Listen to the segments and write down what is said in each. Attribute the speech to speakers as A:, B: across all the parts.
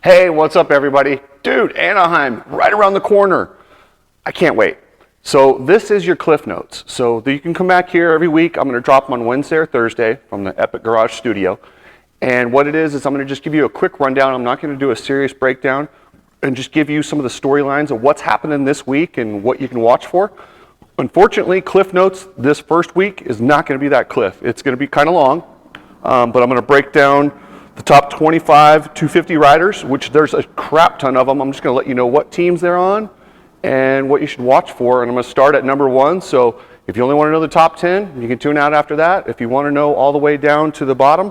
A: Hey, what's up everybody? Dude, Anaheim, right around the corner. I can't wait. So this is your Cliff Notes. So you can come back here every week. I'm going to drop them on Wednesday or Thursday from the Epic Garage Studio. And what it is I'm going to just give you a quick rundown. I'm not going to do a serious breakdown and just give you some of the storylines of what's happening this week and what you can watch for. Unfortunately, Cliff Notes this first week is not going to be that cliff. It's going to be kind of long, but I'm going to break down the top 25 250 riders, which there's a crap ton of them. I'm just going to let you know what teams they're on and what you should watch for. And I'm going to start at number 1. So if you only want to know the top 10, you can tune out after that. If you want to know all the way down to the bottom,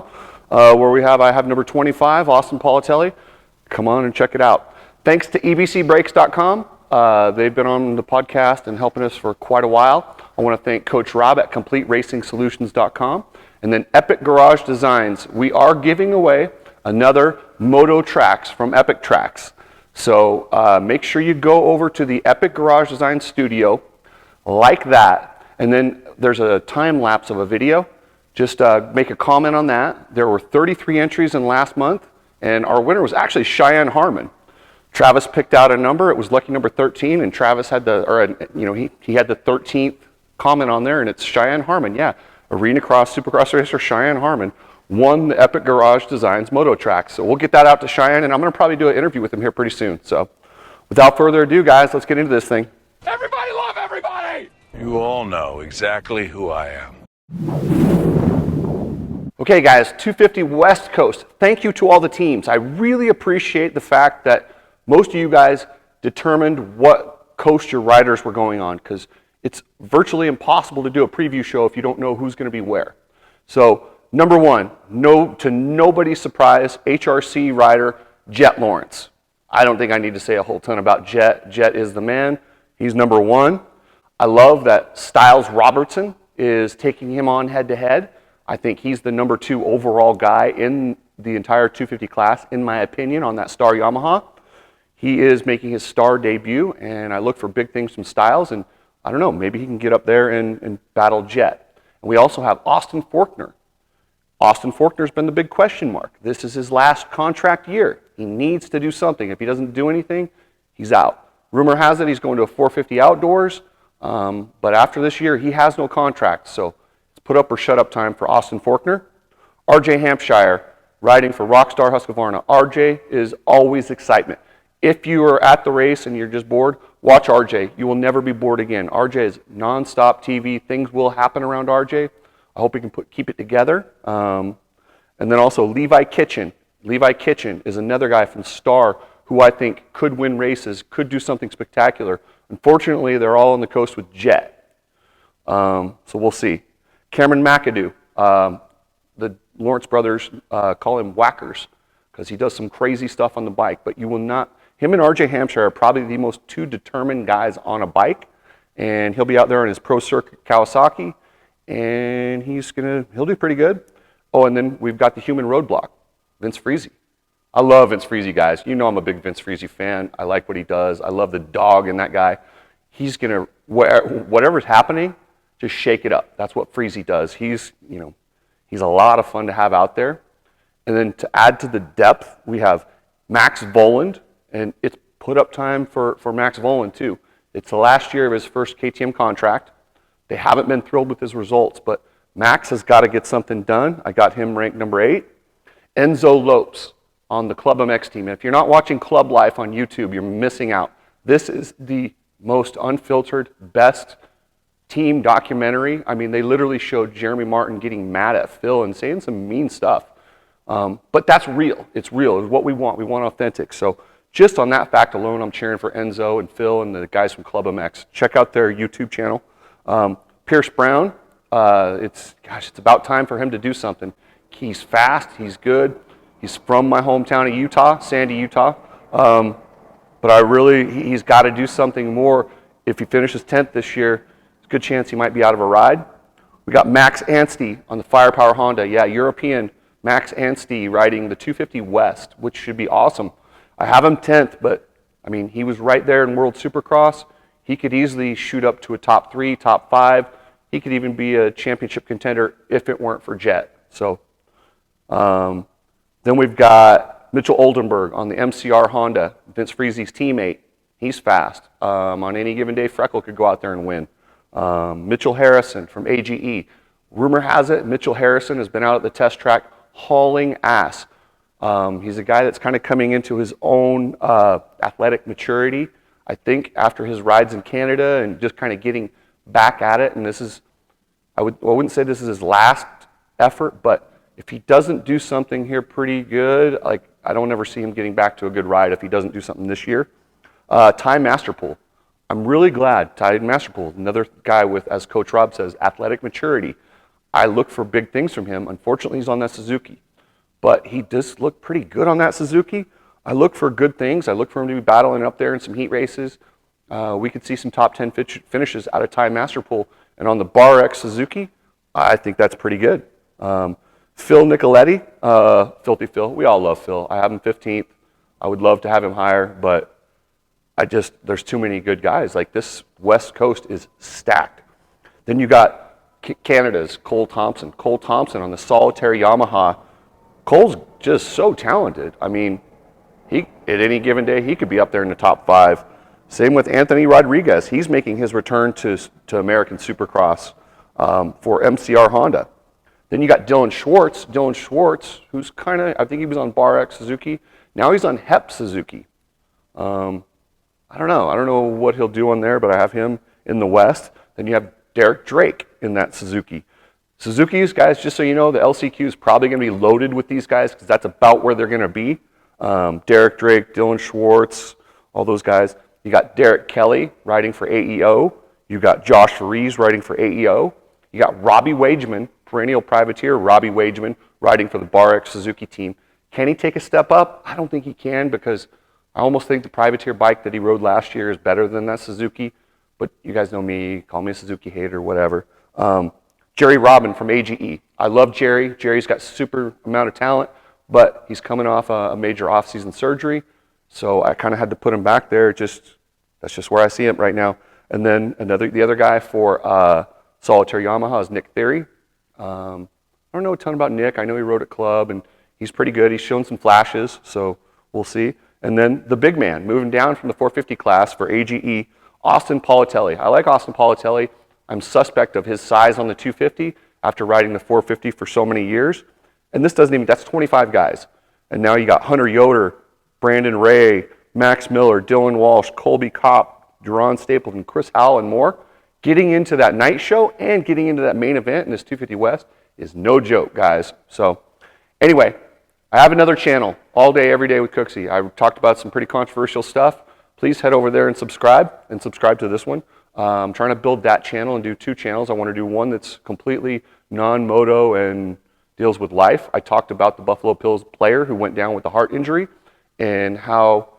A: where I have number 25, Austin Politelli, come on and check it out. Thanks to ebcbrakes.com. They've been on the podcast and helping us for quite a while. I want to thank Coach Rob at CompleteRacingSolutions.com. And then Epic Garage Designs. We are giving away another Moto Tracks from Epic Tracks. So make sure you go over to the Epic Garage Design Studio like that. And then there's a time lapse of a video. Just make a comment on that. There were 33 entries in last month, and our winner was actually Cheyenne Harmon. Travis picked out a number. It was lucky number 13, and Travis had he had the 13th comment on there, and it's Cheyenne Harmon. Yeah, Arena Cross Supercross racer Cheyenne Harmon won the Epic Garage Designs Moto Tracks. So we'll get that out to Cheyenne, and I'm going to probably do an interview with him here pretty soon. So without further ado, guys, let's get into this thing.
B: Everybody love everybody! You all know exactly who I am.
A: Okay, guys, 250 West Coast. Thank you to all the teams. I really appreciate the fact that most of you guys determined what coast your riders were going on, because it's virtually impossible to do a preview show if you don't know who's going to be where. So, number 1, to nobody's surprise, HRC rider Jett Lawrence. I don't think I need to say a whole ton about Jett. Jett is the man. He's number 1. I love that Styles Robertson is taking him on head-to-head. I think he's the number 2 overall guy in the entire 250 class, in my opinion, on that Star Yamaha. He is making his Star debut, and I look for big things from Styles, and I don't know, maybe he can get up there and battle Jett. And we also have Austin Forkner. Austin Forkner's been the big question mark. This is his last contract year. He needs to do something. If he doesn't do anything, he's out. Rumor has it he's going to a 450 outdoors, but after this year, he has no contract, so it's put up or shut up time for Austin Forkner. RJ Hampshire, riding for Rockstar Husqvarna. RJ is always excitement. If you are at the race and you're just bored, watch RJ. You will never be bored again. RJ is non-stop TV. Things will happen around RJ. I hope he can keep it together. And then also Levi Kitchen. Levi Kitchen is another guy from Star who I think could win races, could do something spectacular. Unfortunately, they're all on the coast with Jett. So we'll see. Cameron McAdoo. The Lawrence brothers call him Whackers because he does some crazy stuff on the bike, but you will not. Him and RJ Hampshire are probably the most 2 determined guys on a bike, and he'll be out there on his Pro Circuit Kawasaki, and he'll do pretty good. Oh, and then we've got the human roadblock, Vince Freezy. I love Vince Freezy, guys. You know I'm a big Vince Freezy fan. I like what he does. I love the dog in that guy. He's gonna, whatever's happening, just shake it up. That's what Freezy does. He's a lot of fun to have out there. And then to add to the depth, we have Max Voland. And it's put up time for Max Voland too. It's the last year of his first KTM contract. They haven't been thrilled with his results, but Max has got to get something done. I got him ranked number 8. Enzo Lopes on the Club MX team. And if you're not watching Club Life on YouTube, you're missing out. This is the most unfiltered, best team documentary. I mean, they literally showed Jeremy Martin getting mad at Phil and saying some mean stuff. But that's real. It's real. It's what we want. We want authentic. So just on that fact alone, I'm cheering for Enzo and Phil and the guys from Club MX. Check out their YouTube channel. Pierce Brown, it's about time for him to do something. He's fast, he's good. He's from my hometown of Utah, Sandy, Utah. But he's got to do something more. If he finishes 10th this year, there's a good chance he might be out of a ride. We got Max Anstey on the Firepower Honda. Yeah, European Max Anstey riding the 250 West, which should be awesome. I have him 10th, but I mean, he was right there in World Supercross. He could easily shoot up to a top 3, top 5. He could even be a championship contender if it weren't for Jett. So then we've got Mitchell Oldenburg on the MCR Honda, Vince Freezy's teammate. He's fast. On any given day, Freckle could go out there and win. Mitchell Harrison from AGE. Rumor has it, Mitchell Harrison has been out at the test track hauling ass. He's a guy that's kind of coming into his own athletic maturity, I think, after his rides in Canada and just kind of getting back at it. And this is, I wouldn't say this is his last effort, but if he doesn't do something here pretty good, like I don't ever see him getting back to a good ride if he doesn't do something this year. Ty Masterpool. I'm really glad Ty Masterpool, another guy with, as Coach Rob says, athletic maturity. I look for big things from him. Unfortunately, he's on that Suzuki, but he does look pretty good on that Suzuki. I look for good things. I look for him to be battling up there in some heat races. We could see some top 10 finishes out of Ty Masterpool. And on the Bar X Suzuki, I think that's pretty good. Phil Nicoletti, Filthy Phil. We all love Phil. I have him 15th. I would love to have him higher, but there's too many good guys. Like this West Coast is stacked. Then you got Canada's Cole Thompson. Cole Thompson on the solitary Yamaha. Cole's just so talented. I mean, at any given day, he could be up there in the top 5. Same with Anthony Rodriguez. He's making his return to American Supercross for MCR Honda. Then you got Dylan Schwartz. Dylan Schwartz, who's kind of, I think he was on Bar X Suzuki. Now he's on HEP Suzuki. I don't know what he'll do on there, but I have him in the West. Then you have Derek Drake in that Suzuki. Suzuki's, guys, just so you know, the LCQ is probably going to be loaded with these guys because that's about where they're going to be. Derek Drake, Dylan Schwartz, all those guys. You got Derek Kelly riding for AEO. You got Josh Rees riding for AEO. You got Robbie Wageman, perennial privateer, Robbie Wageman, riding for the Bar X Suzuki team. Can he take a step up? I don't think he can because I almost think the privateer bike that he rode last year is better than that Suzuki. But you guys know me, call me a Suzuki hater, whatever. Jerry Robin from AGE. I love Jerry. Jerry's got super amount of talent, but he's coming off a major off-season surgery. So I kind of had to put him back there. That's just where I see him right now. And then the other guy for Solitaire Yamaha is Nick Theory. I don't know a ton about Nick. I know he rode at Club, and he's pretty good. He's shown some flashes, so we'll see. And then the big man, moving down from the 450 class for AGE, Austin Politelli. I like Austin Politelli. I'm suspect of his size on the 250 after riding the 450 for so many years. And this doesn't even, that's 25 guys. And now you got Hunter Yoder, Brandon Ray, Max Miller, Dylan Walsh, Colby Kopp, Duran Stapleton, Chris Howell, and more. Getting into that night show and getting into that main event in this 250 West is no joke, guys. So anyway, I have another channel, All Day, Every Day with Cooksey. I talked about some pretty controversial stuff. Please head over there and subscribe to this one. I'm trying to build that channel and do 2 channels. I want to do one that's completely non-moto and deals with life. I talked about the Buffalo Bills player who went down with a heart injury and how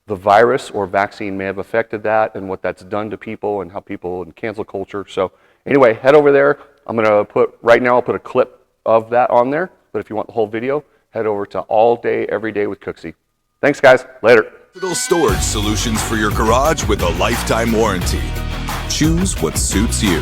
A: the virus or vaccine may have affected that and what that's done to people and how people and cancel culture. So anyway, head over there. I'm going to right now I'll put a clip of that on there. But if you want the whole video, head over to All Day, Every Day with Cooksey. Thanks, guys. Later.
C: Storage solutions for your garage with a lifetime warranty. Choose what suits you.